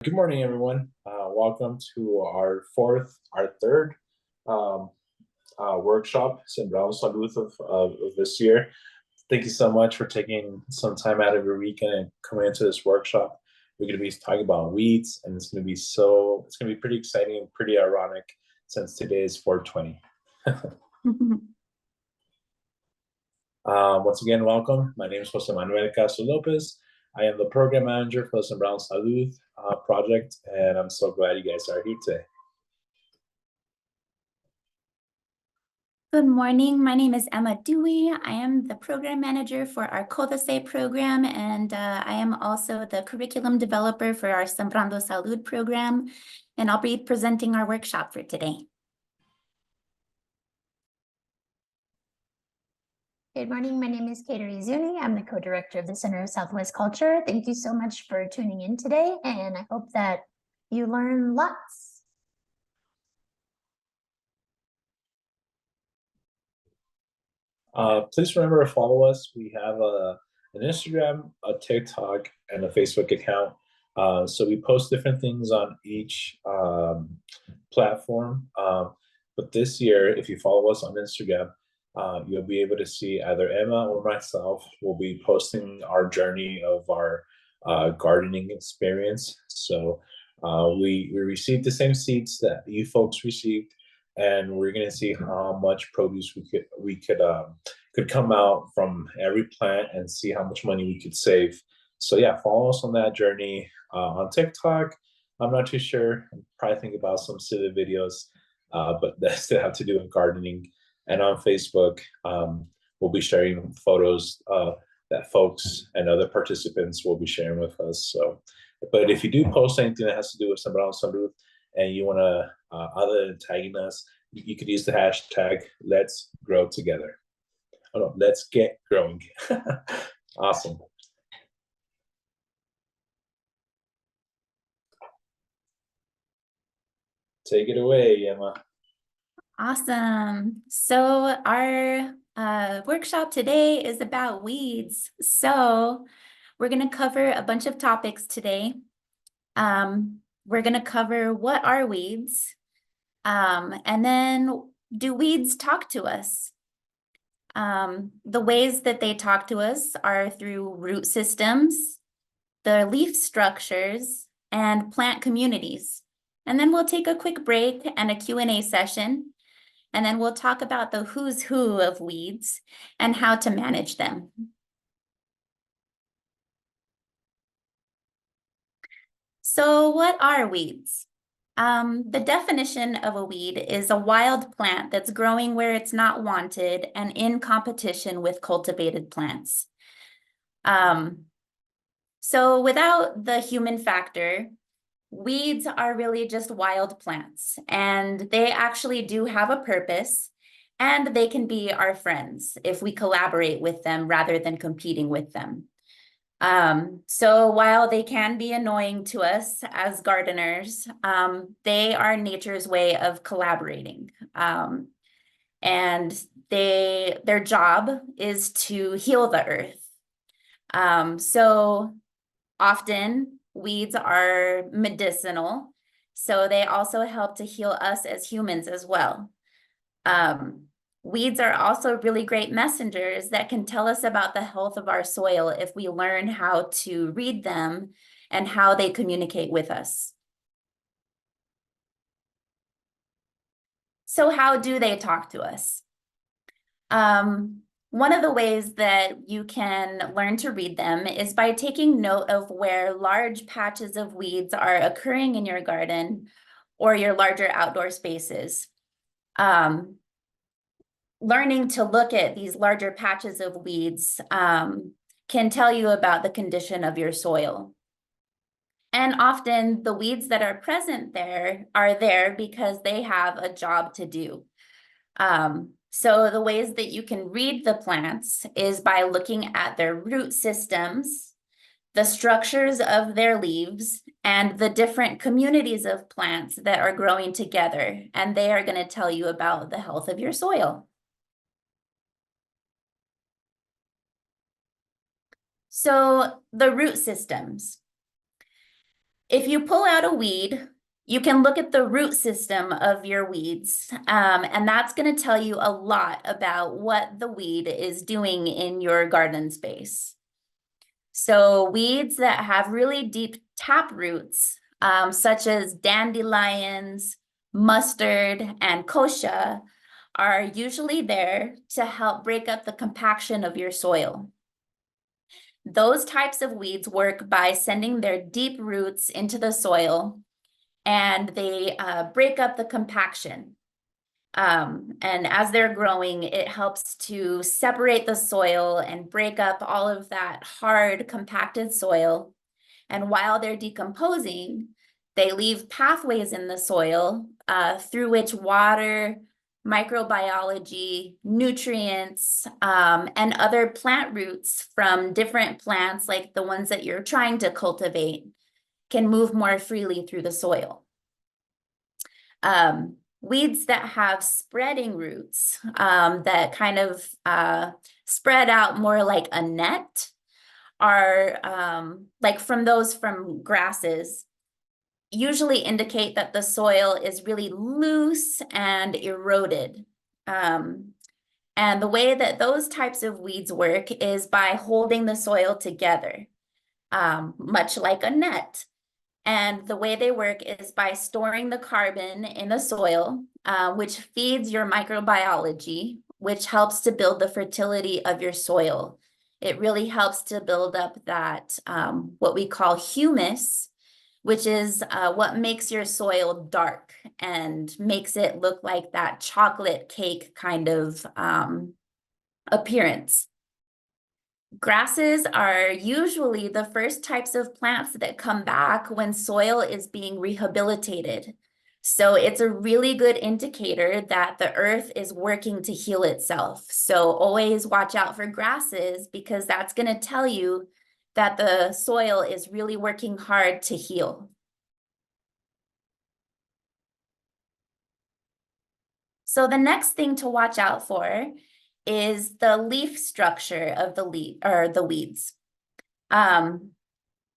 Good morning, everyone. Welcome to our third um, workshop, Sembrando Salud of this year. Thank you so much for taking some time out of your weekend and coming into this workshop. We're going to be talking about weeds, and it's going to be pretty exciting and pretty ironic since today is 420. Once again, welcome. My name is Jose Manuel Castro Lopez. I am the program manager for the Sembrando Salud project, and I'm so glad you guys are here today. Good morning. My name is Emma Dewey. I am the program manager for our CODECE program, and I am also the curriculum developer for our Sembrando Salud program, and I'll be presenting our workshop for today. Good morning. My name is Katie Zuni. I'm the co-director of the Center of Southwest Culture. Thank you so much for tuning in today, and I hope that you learn lots. Please remember to follow us. We have an Instagram, a TikTok, and a Facebook account. So we post different things on each platform. But this year, if you follow us on Instagram, you'll be able to see either Emma or myself will be posting our journey of our gardening experience. So we received the same seeds that you folks received, and we're going to see how much produce we could come out from every plant and see how much money we could save. So yeah, follow us on that journey. On TikTok, I'm not too sure. I'm probably thinking about some silly videos, but that still have to do with gardening. And on Facebook, we'll be sharing photos that folks and other participants will be sharing with us. So, but if you do post anything that has to do with Sembrando Salud and you want to, other than tagging us, you could use the hashtag Let's Grow Together. Oh no, Let's Get Growing. Awesome. Take it away, Emma. Awesome. So our workshop today is about weeds. So we're going to cover a bunch of topics today. We're going to cover what are weeds, and then do weeds talk to us? The ways that they talk to us are through root systems, the leaf structures, and plant communities. And then we'll take a quick break and a Q&A session. And then we'll talk about the who's who of weeds and how to manage them. So what are weeds? The definition of a weed is a wild plant that's growing where it's not wanted and in competition with cultivated plants. So without the human factor, weeds are really just wild plants, and they actually do have a purpose, and they can be our friends if we collaborate with them rather than competing with them. So while they can be annoying to us as gardeners, they are nature's way of collaborating. And their job is to heal the earth. So often weeds are medicinal, so they also help to heal us as humans as well. Weeds are also really great messengers that can tell us about the health of our soil if we learn how to read them and how they communicate with us. So how do they talk to us? One of the ways that you can learn to read them is by taking note of where large patches of weeds are occurring in your garden or your larger outdoor spaces. Learning to look at these larger patches of weeds can tell you about the condition of your soil. And often the weeds that are present there are there because they have a job to do. So the ways that you can read the plants is by looking at their root systems, the structures of their leaves, and the different communities of plants that are growing together. And they are going to tell you about the health of your soil. So the root systems. if you pull out a weed, you can look at the root system of your weeds, and that's going to tell you a lot about what the weed is doing in your garden space. So weeds that have really deep tap roots, such as dandelions, mustard, and kochia, are usually there to help break up the compaction of your soil. Those types of weeds work by sending their deep roots into the soil, and they break up the compaction. And as they're growing, it helps to separate the soil and break up all of that hard, compacted soil. And while they're decomposing, they leave pathways in the soil through which water, microbiology, nutrients, and other plant roots from different plants, like the ones that you're trying to cultivate, can move more freely through the soil. Weeds that have spreading roots that kind of spread out more like a net are like from grasses, usually indicate that the soil is really loose and eroded. And the way that those types of weeds work is by holding the soil together, much like a net. And the way they work is by storing the carbon in the soil, which feeds your microbiology, which helps to build the fertility of your soil. It really helps to build up that what we call humus, which is what makes your soil dark and makes it look like that chocolate cake kind of appearance. Grasses are usually the first types of plants that come back when soil is being rehabilitated. So it's a really good indicator that the earth is working to heal itself. So always watch out for grasses, because that's going to tell you that the soil is really working hard to heal. So the next thing to watch out for is the leaf structure of the weeds.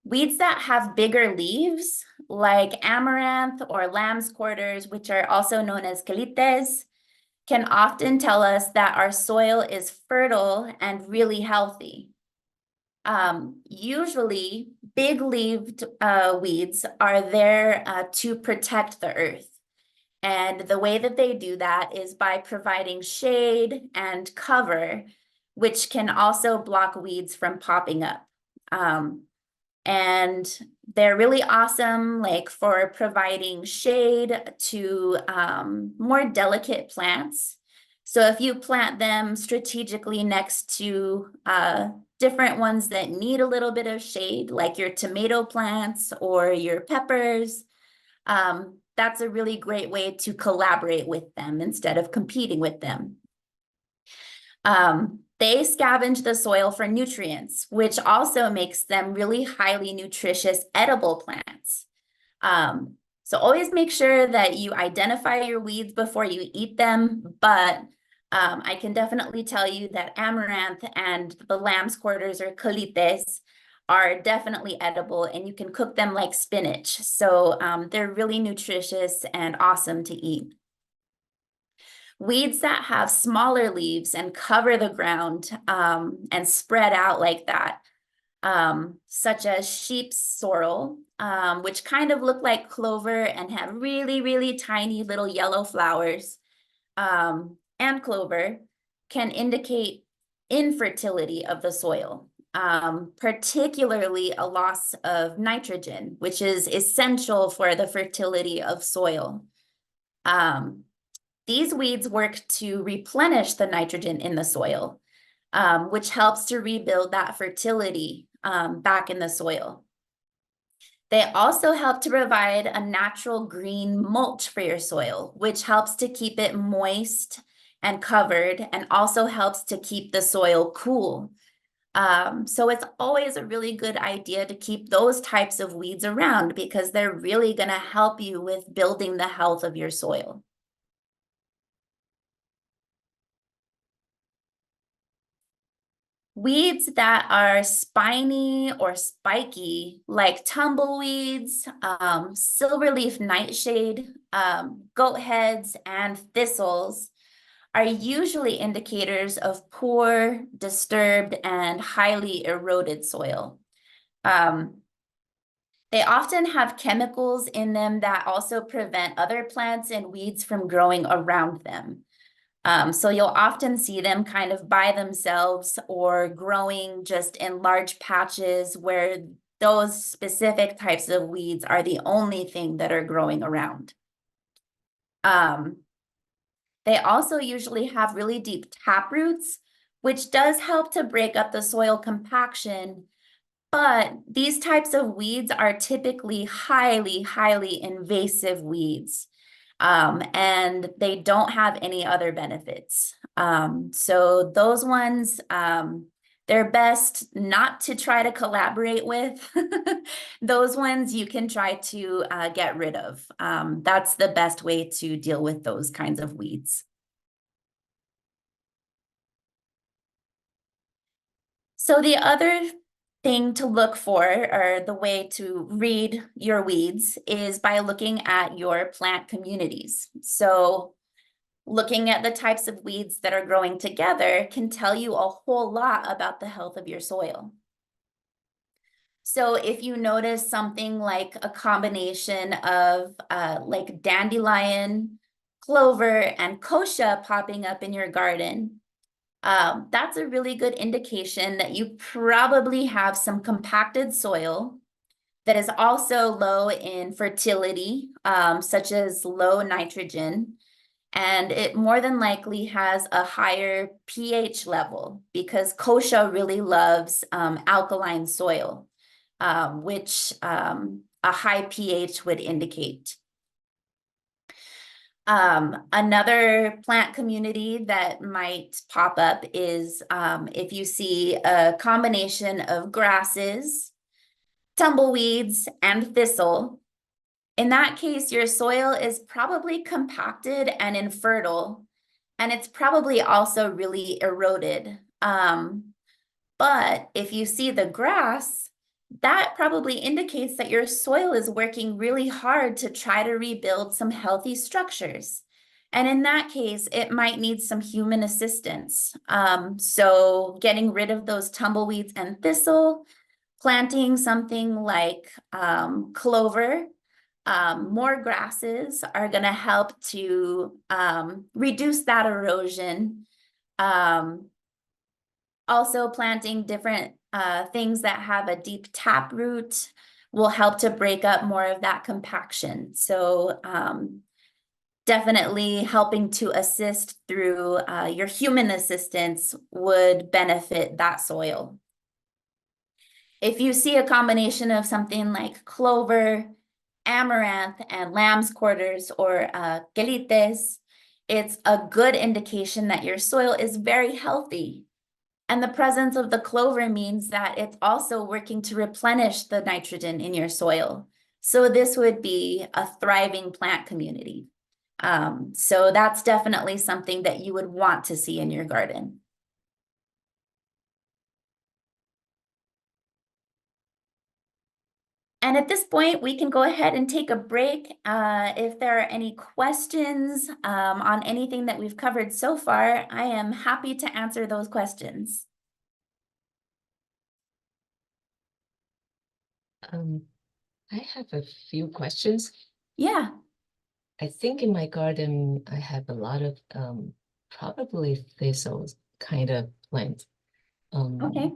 Weeds that have bigger leaves, like amaranth or lamb's quarters, which are also known as CODECE, can often tell us that our soil is fertile and really healthy. Usually, big-leaved weeds are there to protect the earth. And the way that they do that is by providing shade and cover, which can also block weeds from popping up. And they're really awesome, like for providing shade to more delicate plants. So if you plant them strategically next to different ones that need a little bit of shade, like your tomato plants or your peppers, that's a really great way to collaborate with them instead of competing with them. They scavenge the soil for nutrients, which also makes them really highly nutritious edible plants. So always make sure that you identify your weeds before you eat them, but I can definitely tell you that amaranth and the lamb's quarters, or CODECE, are definitely edible, and you can cook them like spinach. So they're really nutritious and awesome to eat. Weeds that have smaller leaves and cover the ground and spread out like that, such as sheep's sorrel, which kind of look like clover and have really, really tiny little yellow flowers, and clover, can indicate infertility of the soil. Particularly a loss of nitrogen, which is essential for the fertility of soil. These weeds work to replenish the nitrogen in the soil, which helps to rebuild that fertility back in the soil. They also help to provide a natural green mulch for your soil, which helps to keep it moist and covered, and also helps to keep the soil cool. So it's always a really good idea to keep those types of weeds around, because they're really going to help you with building the health of your soil. Weeds that are spiny or spiky, like tumbleweeds, silverleaf nightshade, goat heads, and thistles, are usually indicators of poor, disturbed, and highly eroded soil. They often have chemicals in them that also prevent other plants and weeds from growing around them. So you'll often see them kind of by themselves or growing just in large patches where those specific types of weeds are the only thing that are growing around. They also usually have really deep tap roots, which does help to break up the soil compaction. But these types of weeds are typically highly invasive weeds. And they don't have any other benefits. So those ones, they're best not to try to collaborate with. Those ones you can try to get rid of. That's the best way to deal with those kinds of weeds. So the other thing to look for, or the way to read your weeds, is by looking at your plant communities. So looking at the types of weeds that are growing together can tell you a whole lot about the health of your soil. So if you notice something like a combination of like dandelion, clover, and kochia popping up in your garden, that's a really good indication that you probably have some compacted soil that is also low in fertility, such as low nitrogen. And it more than likely has a higher pH level because kochia really loves alkaline soil, which a high pH would indicate. Another plant community that might pop up is if you see a combination of grasses, tumbleweeds, and thistle. In that case, your soil is probably compacted and infertile, and it's probably also really eroded. But if you see the grass, that probably indicates that your soil is working really hard to try to rebuild some healthy structures. And in that case, it might need some human assistance. So getting rid of those tumbleweeds and thistle, planting something like clover, more grasses are going to help to reduce that erosion. Also planting different things that have a deep tap root will help to break up more of that compaction. So definitely helping to assist through your human assistance would benefit that soil. If you see a combination of something like clover, amaranth, and lamb's quarters or quelites, it's a good indication that your soil is very healthy. And the presence of the clover means that it's also working to replenish the nitrogen in your soil. So this would be a thriving plant community. So that's definitely something that you would want to see in your garden. And at this point, we can go ahead and take a break. If there are any questions on anything that we've covered so far, I am happy to answer those questions. I have a few questions. Yeah. I think in my garden, I have a lot of probably thistles kind of plant. Okay.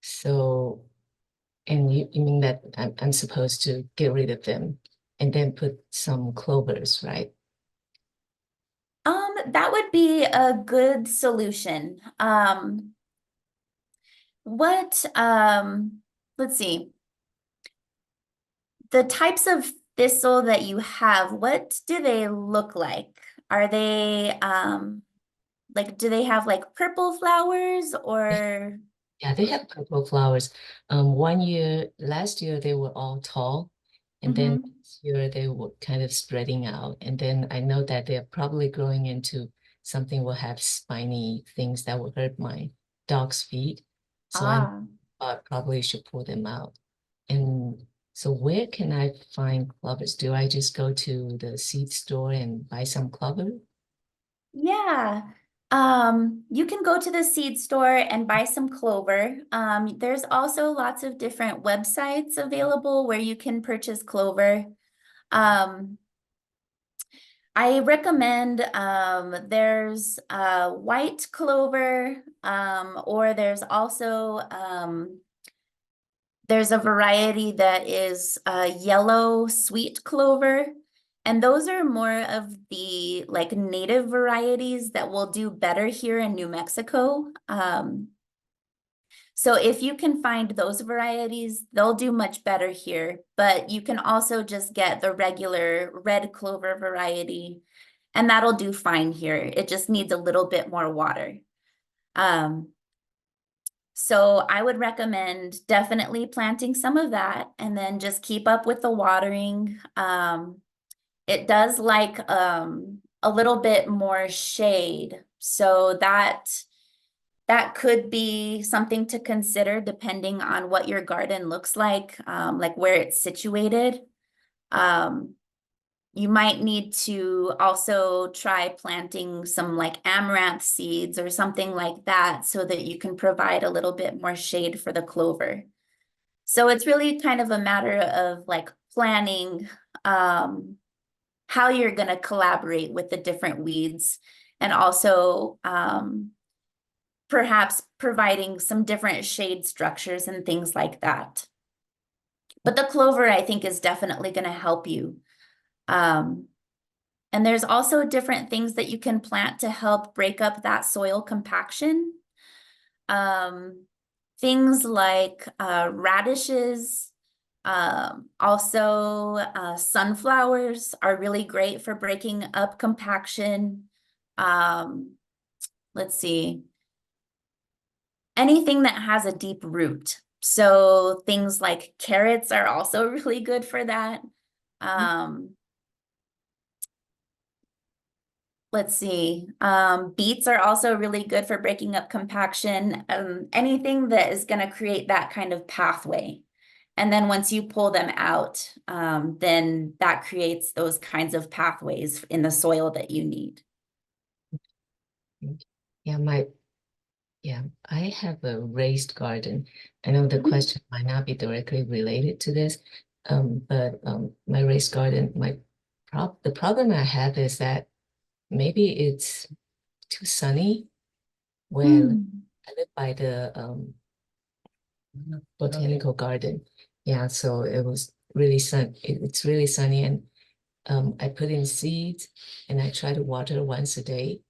So, and you mean that I'm supposed to get rid of them and then put some clovers, right? That would be a good solution. Let's see. The types of thistle that you have, what do they look like? Are they like, do they have like purple flowers or? Yeah, they have purple flowers. Last year they were all tall, and then this year they were kind of spreading out. And then I know that they're probably growing into something will have spiny things that will hurt my dog's feet. So I Ah, probably should pull them out. And so where can I find clovers? Do I just go to the seed store and buy some clover? yeah. You can go to the seed store and buy some clover. There's also lots of different websites available where you can purchase clover. Um, I recommend there's white clover, or there's also there's a variety that is yellow sweet clover. And those are more of the like native varieties that will do better here in New Mexico. So if you can find those varieties, they'll do much better here. But you can also just get the regular red clover variety, and that'll do fine here. It just needs a little bit more water. So I would recommend definitely planting some of that and then just keep up with the watering. It does like a little bit more shade. So that could be something to consider depending on what your garden looks like where it's situated. You might need to also try planting some like amaranth seeds or something like that so that you can provide a little bit more shade for the clover. So it's really kind of a matter of like planning how you're going to collaborate with the different weeds, and also perhaps providing some different shade structures and things like that. But the clover, I think, is definitely going to help you. And there's also different things that you can plant to help break up that soil compaction. Things like radishes, also sunflowers are really great for breaking up compaction. Let's see. Anything that has a deep root. So things like carrots are also really good for that. Let's see. Beets are also really good for breaking up compaction. Anything that is going to create that kind of pathway. And then once you pull them out, then that creates those kinds of pathways in the soil that you need. Yeah, I have a raised garden. I know the question might not be directly related to this, but my raised garden, the problem I have is that maybe it's too sunny when I live by the botanical garden. Yeah, so it was really it's really sunny, and I put in seeds and I try to water once a day.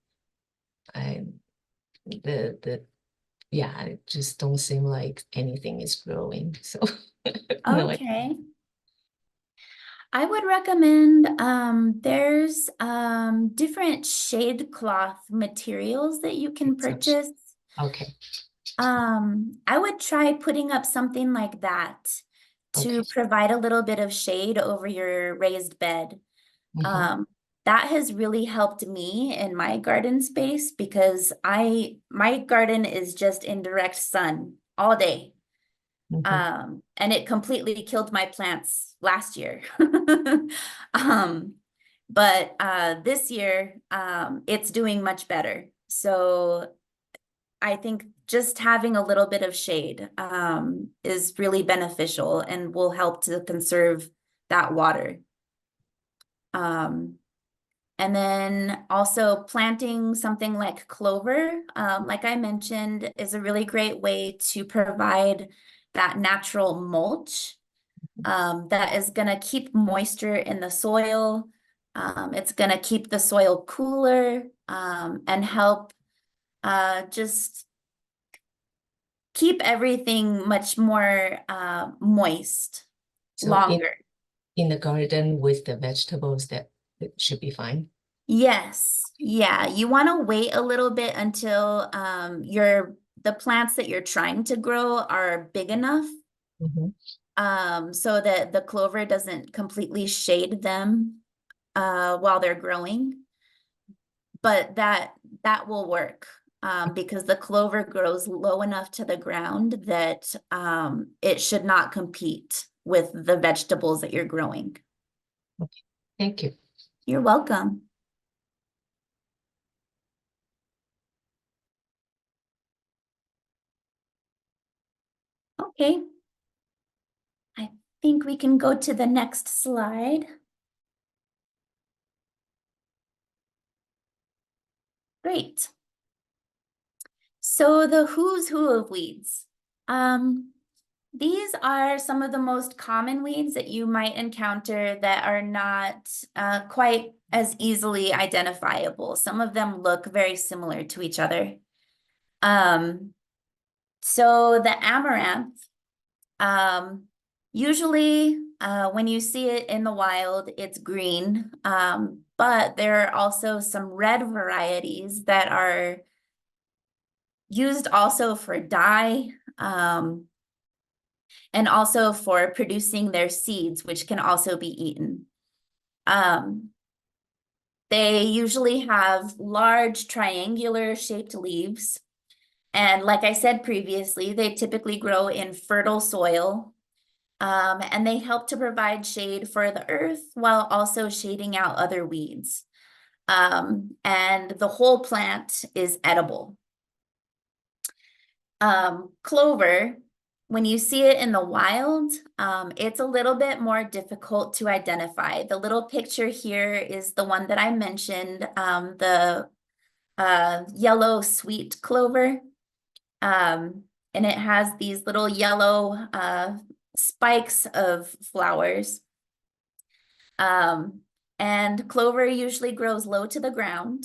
It just don't seem like anything is growing. So Okay. I would recommend there's different shade cloth materials that you can purchase. Okay. I would try putting up something like that to provide a little bit of shade over your raised bed. That has really helped me in my garden space because my garden is just in direct sun all day. And it completely killed my plants last year. But this year, it's doing much better. So I think just having a little bit of shade is really beneficial and will help to conserve that water. And then also planting something like clover, like I mentioned, is a really great way to provide that natural mulch that is going to keep moisture in the soil. It's going to keep the soil cooler and help just keep everything much more moist longer. In the garden with the vegetables, that it should be fine. Yes. Yeah. You want to wait a little bit until the plants that you're trying to grow are big enough so that the clover doesn't completely shade them while they're growing. But that will work. because the clover grows low enough to the ground that it should not compete with the vegetables that you're growing. Thank you. You're welcome. Okay. I think we can go to the next slide. Great. So the who's who of weeds. These are some of the most common weeds that you might encounter that are not quite as easily identifiable. Some of them look very similar to each other. So the amaranth, usually when you see it in the wild, it's green, but there are also some red varieties that are used also for dye, and also for producing their seeds, which can also be eaten. They usually have large triangular shaped leaves. And like I said previously, they typically grow in fertile soil. And they help to provide shade for the earth while also shading out other weeds. And the whole plant is edible. Clover, when you see it in the wild, it's a little bit more difficult to identify. The little picture here is the one that I mentioned, the yellow sweet clover. And it has these little yellow spikes of flowers. And clover usually grows low to the ground.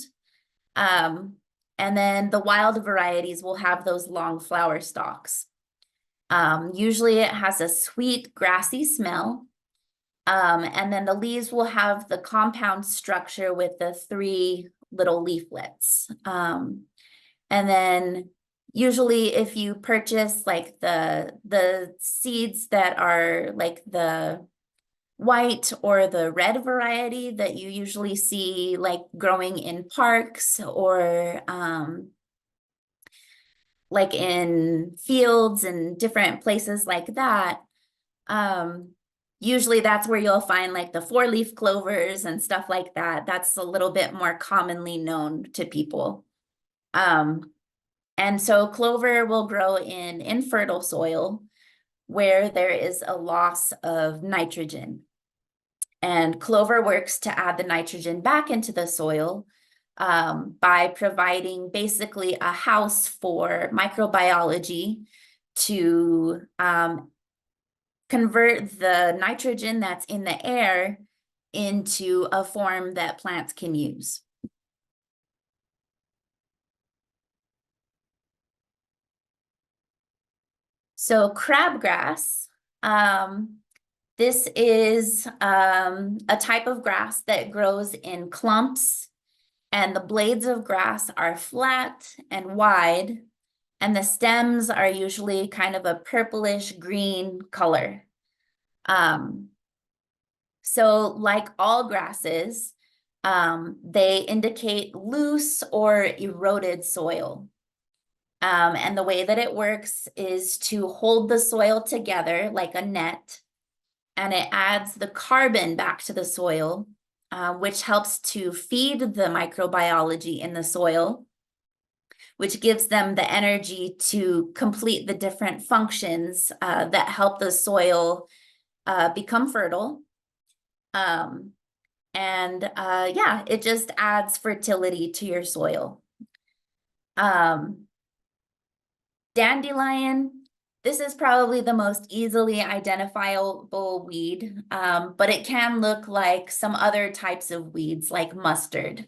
And then the wild varieties will have those long flower stalks. Usually it has a sweet grassy smell. And then the leaves will have the compound structure with the 3 little leaflets. And then usually if you purchase like the seeds that are like the white or the red variety that you usually see like growing in parks or like in fields and different places like that, usually that's where you'll find like the 4-leaf clovers and stuff like that. That's a little bit more commonly known to people. And so clover will grow in infertile soil where there is a loss of nitrogen. And clover works to add the nitrogen back into the soil by providing basically a house for microbiology to convert the nitrogen that's in the air into a form that plants can use. So crabgrass, this is a type of grass that grows in clumps, and the blades of grass are flat and wide, and the stems are usually kind of a purplish green color. So like all grasses, they indicate loose or eroded soil. And the way that it works is to hold the soil together like a net, and it adds the carbon back to the soil, which helps to feed the microbiology in the soil, which gives them the energy to complete the different functions that help the soil become fertile. Yeah, it just adds fertility to your soil. Dandelion, this is probably the most easily identifiable weed, but it can look like some other types of weeds like mustard.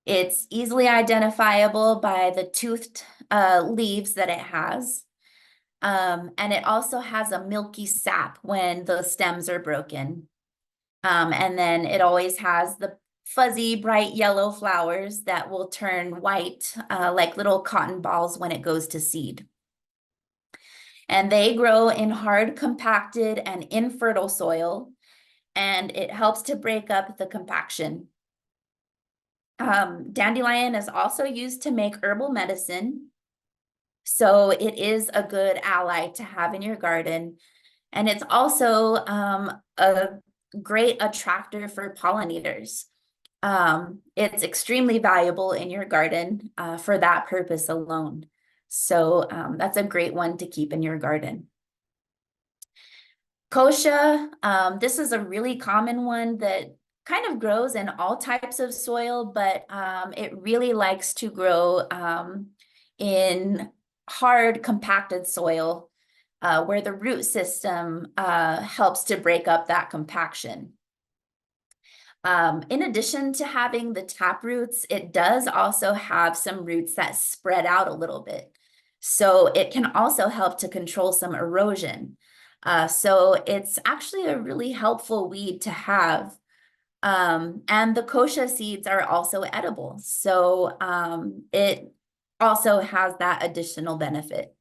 It's easily identifiable by the toothed leaves that it has. And it also has a milky sap when the stems are broken. And then it always has the fuzzy, bright yellow flowers that will turn white like little cotton balls when it goes to seed. And they grow in hard, compacted, and infertile soil, and it helps to break up the compaction. Dandelion is also used to make herbal medicine. So it is a good ally to have in your garden. And it's also a great attractor for pollinators. It's extremely valuable in your garden for that purpose alone. So that's a great one to keep in your garden. Kochia, this is a really common one that kind of grows in all types of soil, but it really likes to grow in hard compacted soil where the root system helps to break up that compaction. In addition to having the tap roots, it does also have some roots that spread out a little bit. So it can also help to control some erosion. So it's actually a really helpful weed to have. And the kochia seeds are also edible. So it also has that additional benefit.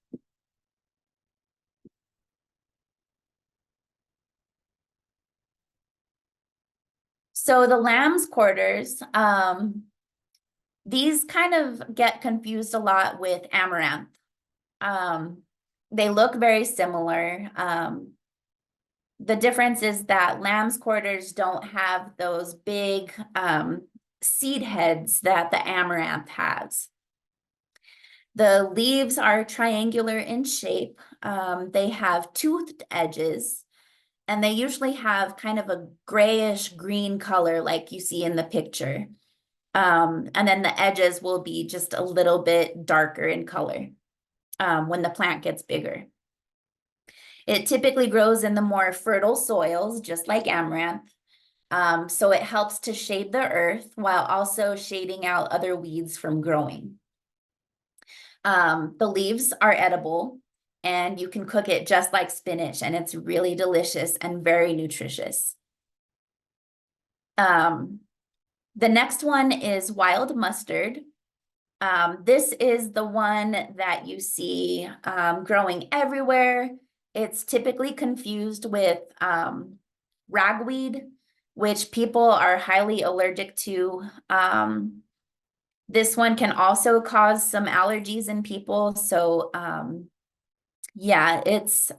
So the lamb's quarters, these kind of get confused a lot with amaranth. They look very similar. The difference is that lamb's quarters don't have those big seed heads that the amaranth has. The leaves are triangular in shape. They have toothed edges, and they usually have kind of a grayish green color like you see in the picture. And then the edges will be just a little bit darker in color when the plant gets bigger. It typically grows in the more fertile soils, just like amaranth. So it helps to shade the earth while also shading out other weeds from growing. The leaves are edible, and you can cook it just like spinach, and it's really delicious and very nutritious. The next one is wild mustard. This is the one that you see growing everywhere. It's typically confused with ragweed, which people are highly allergic to. This one can also cause some allergies in people. So yeah, it's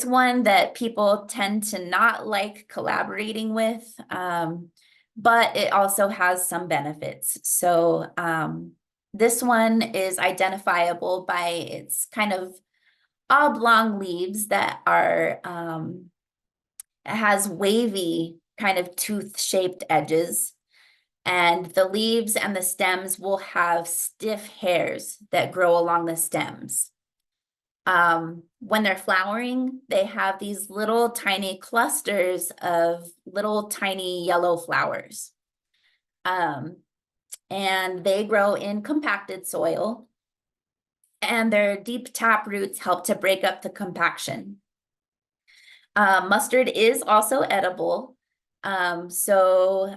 one that people tend to not like collaborating with, but it also has some benefits. So this one is identifiable by its kind of oblong leaves that are, has wavy kind of tooth-shaped edges. And the leaves and the stems will have stiff hairs that grow along the stems. When they're flowering, they have these little tiny clusters of little tiny yellow flowers. And they grow in compacted soil, and their deep tap roots help to break up the compaction. Mustard is also edible. So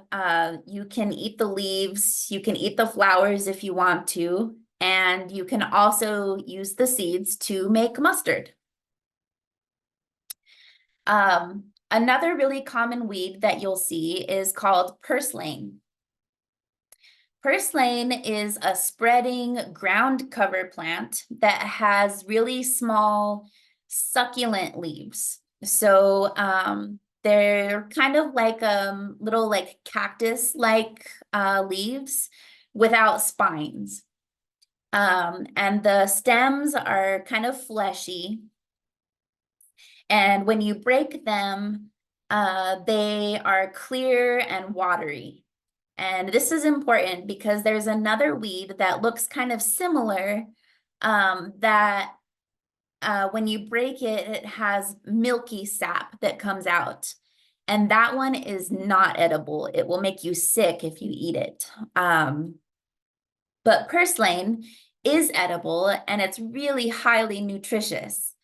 you can eat the leaves, you can eat the flowers if you want to, and you can also use the seeds to make mustard. Another really common weed that you'll see is called purslane. Purslane is a spreading ground cover plant that has really small succulent leaves. So they're kind of like little like cactus-like leaves without spines. And the stems are kind of fleshy. And when you break them, they are clear and watery. And this is important because there's another weed that looks kind of similar that when you break it, it has milky sap that comes out. And that one is not edible. It will make you sick if you eat it. But purslane is edible, and it's really highly nutritious.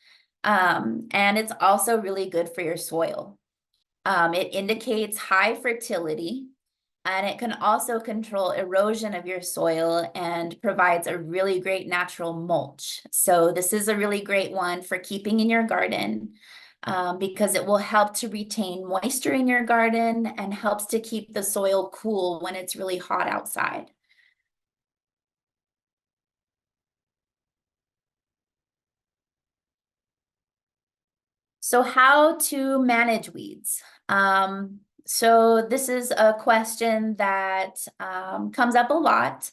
And it's also really good for your soil. It indicates high fertility, and it can also control erosion of your soil and provides a really great natural mulch. So this is a really great one for keeping in your garden. because it will help to retain moisture in your garden and helps to keep the soil cool when it's really hot outside. So how to manage weeds? So this is a question that comes up a lot.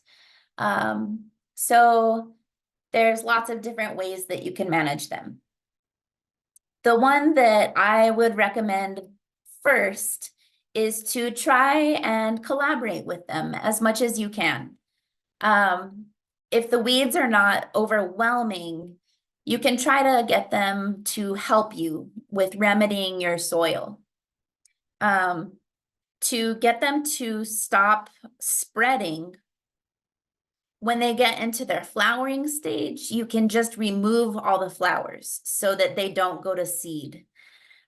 So there's lots of different ways that you can manage them. The one that I would recommend first is to try and collaborate with them as much as you can. If the weeds are not overwhelming, you can try to get them to help you with remedying your soil. To get them to stop spreading, when they get into their flowering stage, you can just remove all the flowers so that they don't go to seed.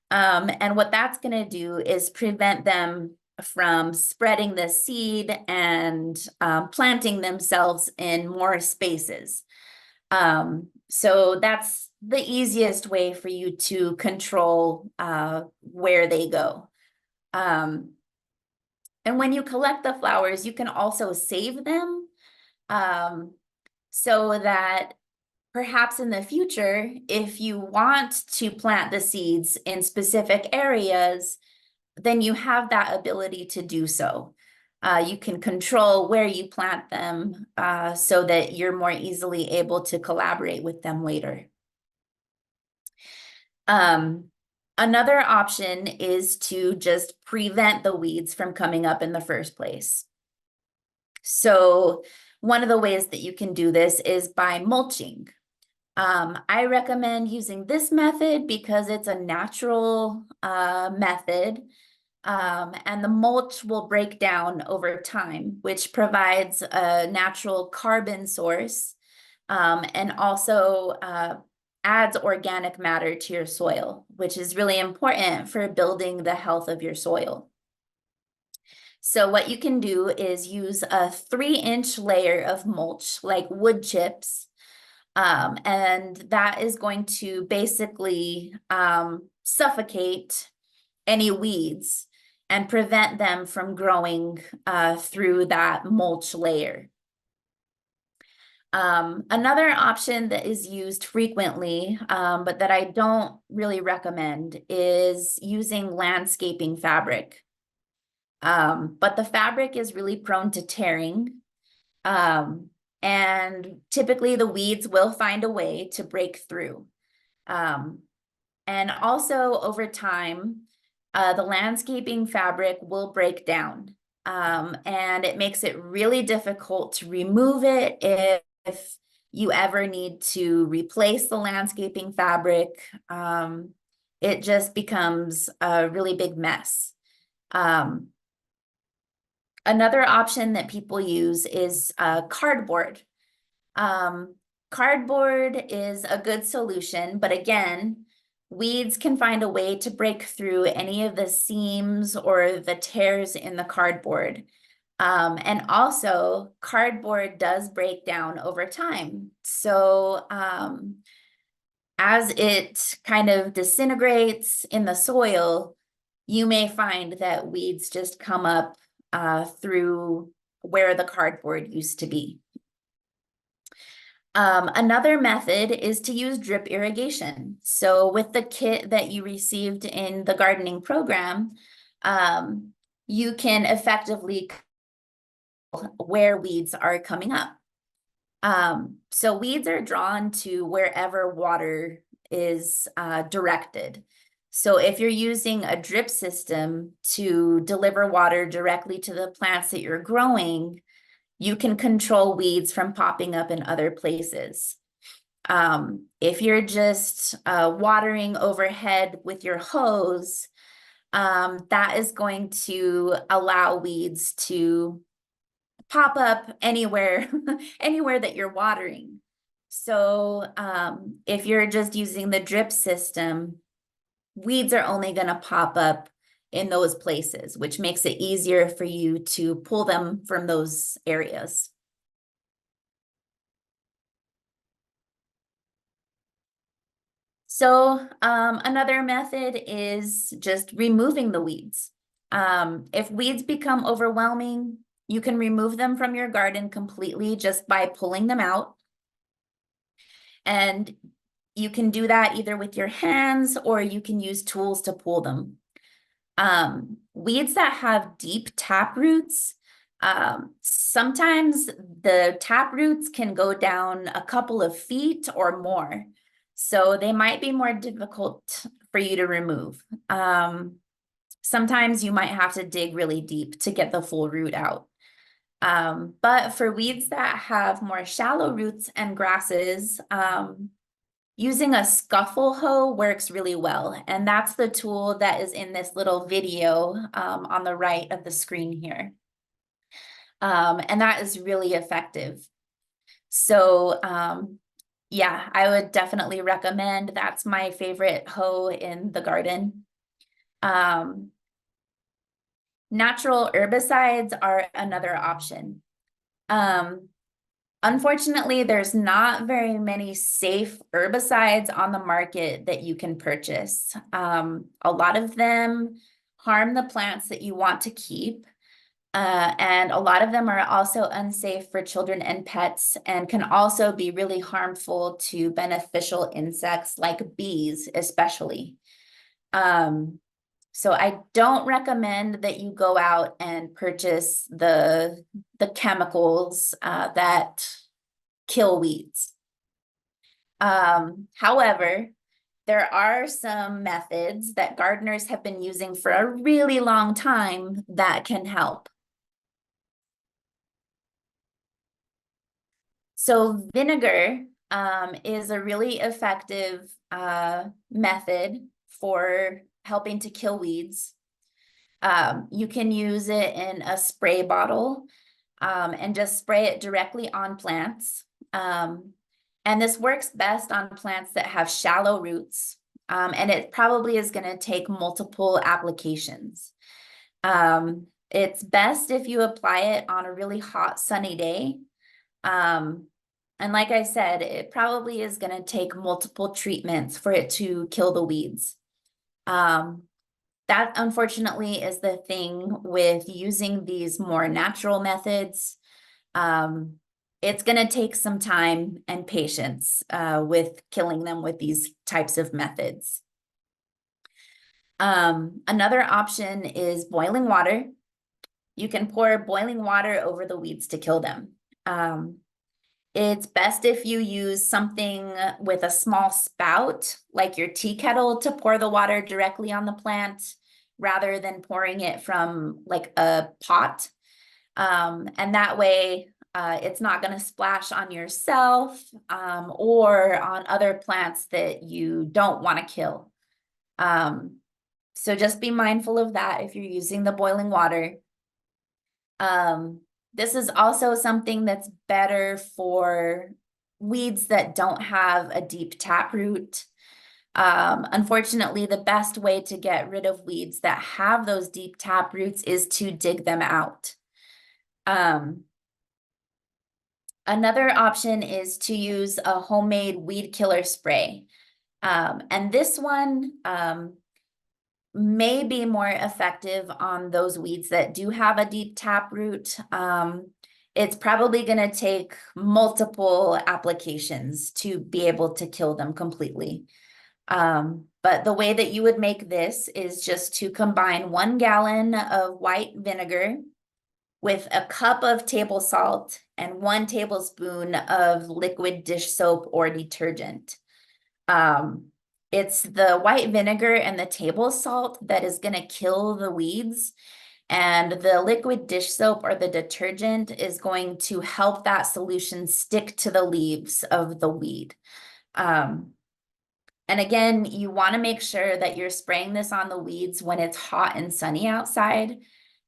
And what that's going to do is prevent them from spreading the seed and planting themselves in more spaces. So that's the easiest way for you to control where they go. And when you collect the flowers, you can also save them so that perhaps in the future, if you want to plant the seeds in specific areas, then you have that ability to do so. You can control where you plant them so that you're more easily able to collaborate with them later. Another option is to just prevent the weeds from coming up in the first place. So one of the ways that you can do this is by mulching. I recommend using this method because it's a natural method, and the mulch will break down over time, which provides a natural carbon source, and also adds organic matter to your soil, which is really important for building the health of your soil. So what you can do is use a 3-inch layer of mulch, like wood chips, and that is going to basically suffocate any weeds and prevent them from growing through that mulch layer. Another option that is used frequently, but that I don't really recommend, is using landscaping fabric. But the fabric is really prone to tearing. And typically the weeds will find a way to break through. And also over time, the landscaping fabric will break down. And it makes it really difficult to remove it if you ever need to replace the landscaping fabric. It just becomes a really big mess. Another option that people use is cardboard. Cardboard is a good solution, but again, weeds can find a way to break through any of the seams or the tears in the cardboard. And also, cardboard does break down over time. So as it kind of disintegrates in the soil, you may find that weeds just come up through where the cardboard used to be. Another method is to use drip irrigation. So with the kit that you received in the gardening program, you can effectively where weeds are coming up. So weeds are drawn to wherever water is directed. So if you're using a drip system to deliver water directly to the plants that you're growing, you can control weeds from popping up in other places. If you're just watering overhead with your hose, that is going to allow weeds to pop up anywhere, anywhere that you're watering. So if you're just using the drip system, weeds are only going to pop up in those places, which makes it easier for you to pull them from those areas. So another method is just removing the weeds. If weeds become overwhelming, you can remove them from your garden completely just by pulling them out. And you can do that either with your hands or you can use tools to pull them. Weeds that have deep tap roots, sometimes the tap roots can go down a couple of feet or more. So they might be more difficult for you to remove. Sometimes you might have to dig really deep to get the full root out. But for weeds that have more shallow roots and grasses, using a scuffle hoe works really well. And that's the tool that is in this little video on the right of the screen here. And that is really effective. So yeah, I would definitely recommend. That's my favorite hoe in the garden. Natural herbicides are another option. Unfortunately, there's not very many safe herbicides on the market that you can purchase. A lot of them harm the plants that you want to keep. And a lot of them are also unsafe for children and pets and can also be really harmful to beneficial insects like bees, especially. So I don't recommend that you go out and purchase the chemicals that kill weeds. However, there are some methods that gardeners have been using for a really long time that can help. So vinegar is a really effective method for helping to kill weeds. You can use it in a spray bottle and just spray it directly on plants. And this works best on plants that have shallow roots. And it probably is going to take multiple applications. It's best if you apply it on a really hot, sunny day. And like I said, it probably is going to take multiple treatments for it to kill the weeds. That unfortunately is the thing with using these more natural methods. It's going to take some time and patience with killing them with these types of methods. Another option is boiling water. You can pour boiling water over the weeds to kill them. It's best if you use something with a small spout, like your tea kettle, to pour the water directly on the plant rather than pouring it from like a pot. And that way, it's not going to splash on yourself or on other plants that you don't want to kill. So just be mindful of that if you're using the boiling water. This is also something that's better for weeds that don't have a deep taproot. Unfortunately, the best way to get rid of weeds that have those deep taproots is to dig them out. Another option is to use a homemade weed killer spray. And this one may be more effective on those weeds that do have a deep taproot. It's probably going to take multiple applications to be able to kill them completely. But the way that you would make this is just to combine 1 gallon of white vinegar with a cup of table salt and 1 tablespoon of liquid dish soap or detergent. It's the white vinegar and the table salt that is going to kill the weeds. And the liquid dish soap or the detergent is going to help that solution stick to the leaves of the weed. And again, you want to make sure that you're spraying this on the weeds when it's hot and sunny outside.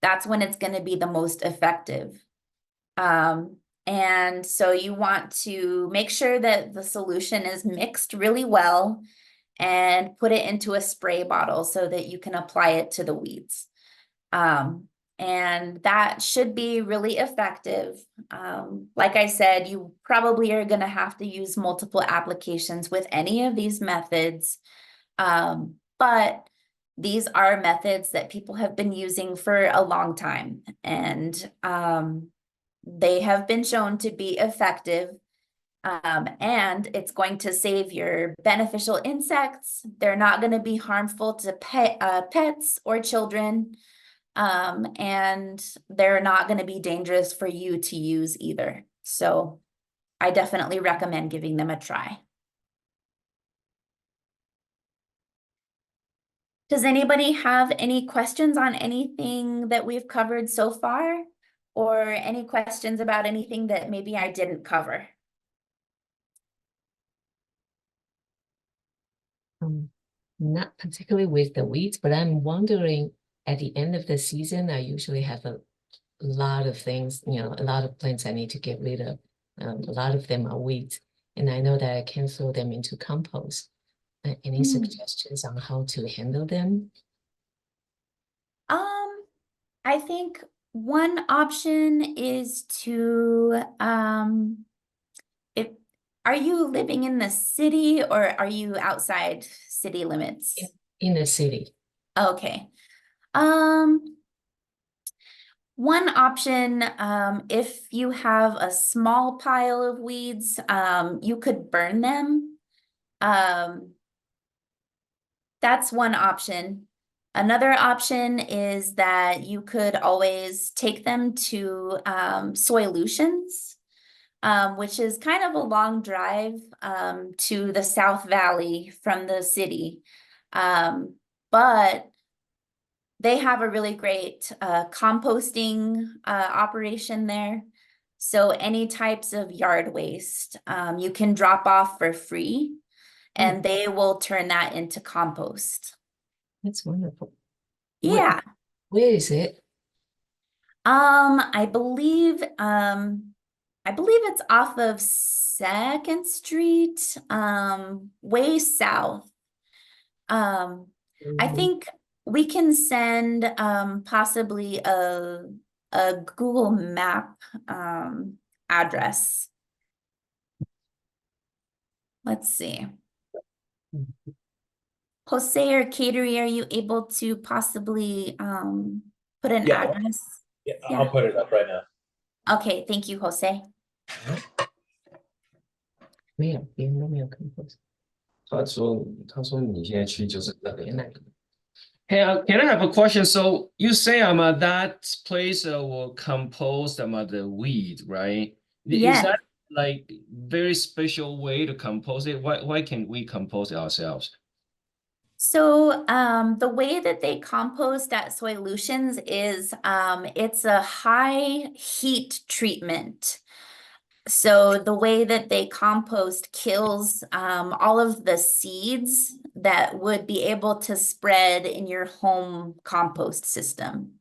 That's when it's going to be the most effective. And so you want to make sure that the solution is mixed really well and put it into a spray bottle so that you can apply it to the weeds. And and that should be really effective. Like I said, you probably are gonna have to use multiple applications with any of these methods. But these are methods that people have been using for a long time, and they have been shown to be effective. And it's going to save your beneficial insects. They're not going to be harmful to pets or children. And they're not going to be dangerous for you to use either. So I definitely recommend giving them a try. Does anybody have any questions on anything that we've covered so far? Or any questions about anything that maybe I didn't cover? Not particularly with the weeds, but I'm wondering at the end of the season, I usually have a lot of things, a lot of plants I need to get rid of. A lot of them are weeds, and I know that I can throw them into compost. Any suggestions on how to handle them? I think one option is to, are you living in the city or are you outside city limits? In the city. Okay. One option, if you have a small pile of weeds, you could burn them. That's one option. Another option is that you could always take them to Soilutions, which is kind of a long drive to the South Valley from the city. But they have a really great composting operation there. So any types of yard waste you can drop off for free, and they will turn that into compost. That's wonderful. Yeah. Where is it? I believe it's off of 2nd Street, way south. I think we can send possibly a Google Map address. Let's see. Jose or Catering, are you able to possibly put an address? Yeah, I'll put it up right now. Okay, thank you, Jose. 没有，别人都没有compost。他说你现在去就是那个。 Hey, can I have a question? So you say that place will compose the weed, right? Yes. Is that like very special way to compose it? Why can't we compose it ourselves? So the way that they compost at Soilutions is it's a high heat treatment. So the way that they compost kills all of the seeds that would be able to spread in your home compost system.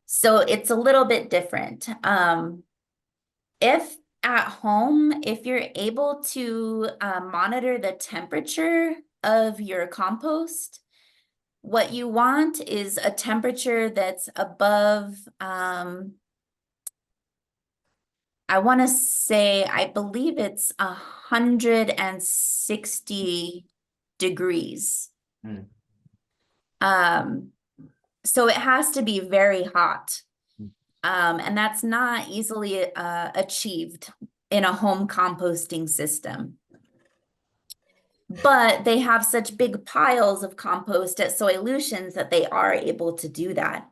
So it's a little bit different. If at home, if you're able to monitor the temperature of your compost, what you want is a temperature that's above, I want to say, I believe it's 160 degrees. So it has to be very hot. And that's not easily achieved in a home composting system. But they have such big piles of compost at Soilutions that they are able to do that.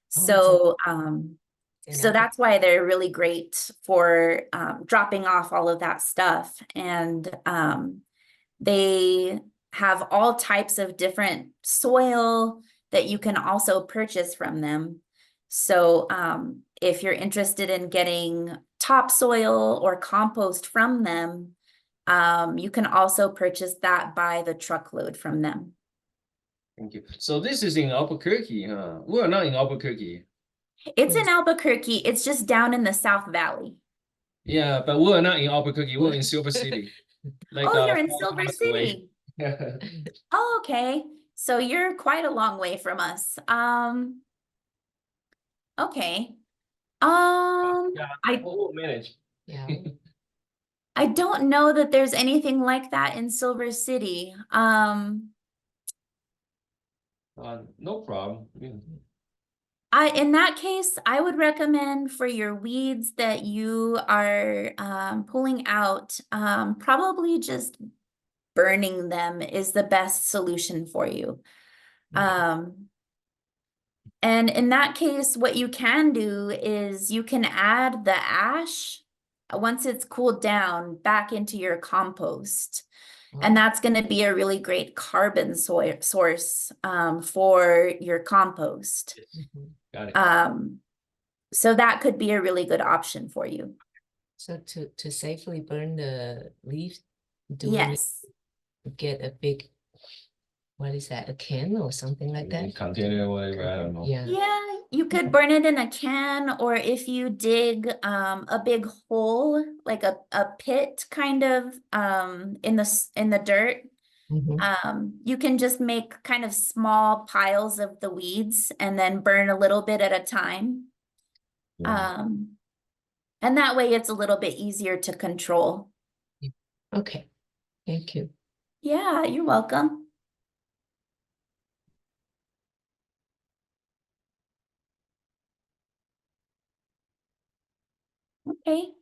So, so that's why they're really great for dropping off all of that stuff. And they have all types of different soil that you can also purchase from them. So if you're interested in getting topsoil or compost from them, you can also purchase that by the truckload from them. Thank you. So this is in Albuquerque, huh? We're not in Albuquerque. It's in Albuquerque. It's just down in the South Valley. Yeah, but we're not in Albuquerque. We're in Silver City. Like, oh, you're in 4 Silver hours away. City. Oh, okay. So you're quite a long way from us. Okay. Yeah, I we'll manage. Yeah. I don't know that there's anything like that in Silver City. No problem. In that case, I would recommend for your weeds that you are pulling out, probably just burning them is the best solution for you. And in that case, what you can do is you can add the ash once it's cooled down back into your compost. And that's going to be a really great carbon source for your compost. Got it. So that could be a really good option for you. So to safely burn the leaves, do we Yes. get a big, what is that, a can or something like that? Container or whatever, I don't know. Yeah. Yeah, you could burn it in a can, or if you dig a big hole, like a pit kind of in the dirt, you can just make kind of small piles of the weeds and then burn a little bit at a time. Yeah. And that way it's a little bit easier to control. Okay, thank you. Yeah, you're welcome. Okay.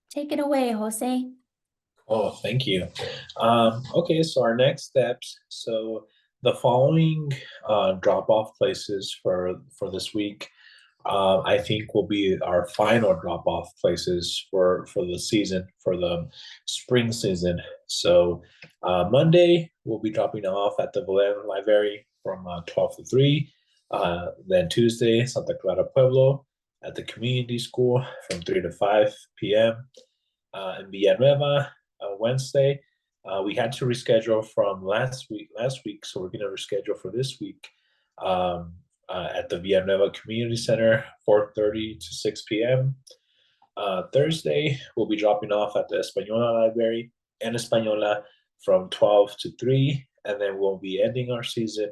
Take it away, Jose. Oh, thank you. Okay, so our next steps. So the following drop-off places for this week, I think will be our final drop-off places for the season, for the spring season. So Monday, we'll be dropping off at the Valera Library from 12 to 3. Then Tuesday, Santa Clara Pueblo at the community school from 3 to 5 p.m. In Villanueva, Wednesday. We had to reschedule from last week, so we're going to reschedule for this week at the Villanueva Community Center, 4:30 to 6 p.m. Thursday, we'll be dropping off at the Española Library and Española from 12 to 3, and then we'll be ending our season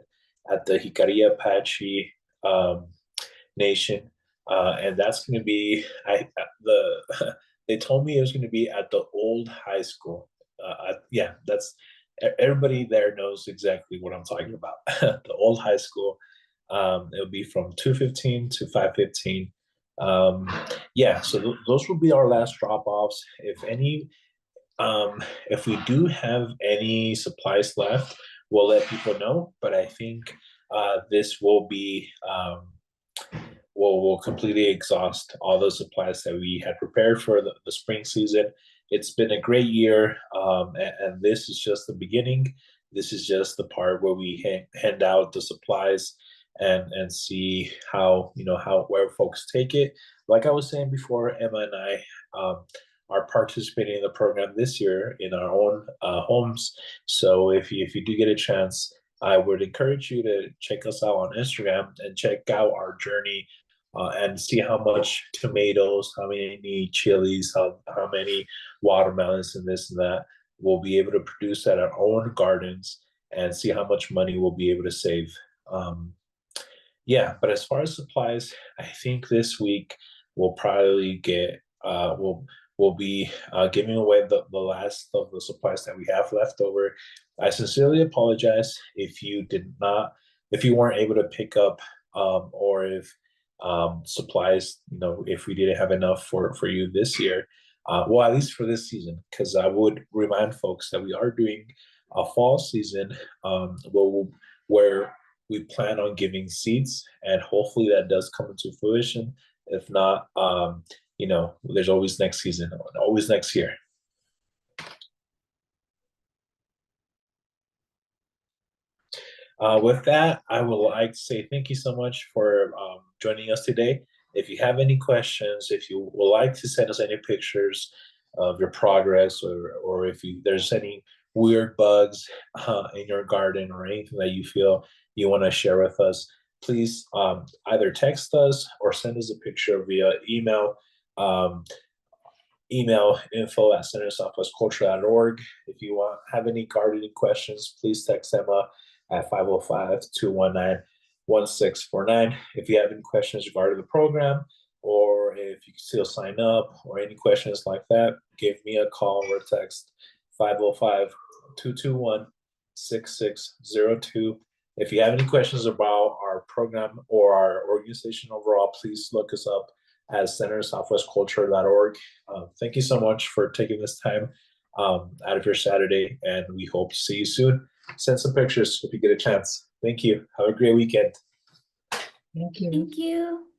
at the Jicarilla Apache Nation, and that's going to be they told me it was going to be at the old high school. Yeah, that's everybody there knows exactly what I'm talking about. The old high school. It'll be from 2:15 to 5:15. Yeah, so those will be our last drop-offs. If we do have any supplies left, we'll let people know. But I think this will be we'll completely exhaust all those supplies that we had prepared for the spring season. It's been a great year, and this is just the beginning. This is just the part where we hand out the supplies and see how where folks take it. Like I was saying before, Emma and I are participating in the program this year in our own homes. So if you do get a chance, I would encourage you to check us out on Instagram and check out our journey and see how much tomatoes, how many chilies, how many watermelons and this and that we'll be able to produce at our own gardens, and see how much money we'll be able to save. Yeah, but as far as supplies, I think this week we'll probably get we'll be giving away the last of the supplies that we have left over. I sincerely apologize if you weren't able to pick up or if supplies, if we didn't have enough for you this year. Well, at least for this season, because I would remind folks that we are doing a fall season where we plan on giving seeds, and hopefully that does come into fruition. If not, there's always next season, always next year. With that, I would like to say thank you so much for joining us today. If you have any questions, if you would like to send us any pictures of your progress, or if there's any weird bugs in your garden or anything that you feel you want to share with us, please either text us or send us a picture via email. email info@centersouthwestculture.org. If you have any gardening questions, please text Emma at 505-219-1649. If you have any questions regarding the program, or if you can still sign up, or any questions like that, give me a call or text 505-221-6602. If you have any questions about our program or our organization overall, please look us up at centersouthwestculture.org. Thank you so much for taking this time out of your Saturday, and we hope to see you soon. Send some pictures if you get a chance. Thank you. Have a great weekend. Thank you. Thank you.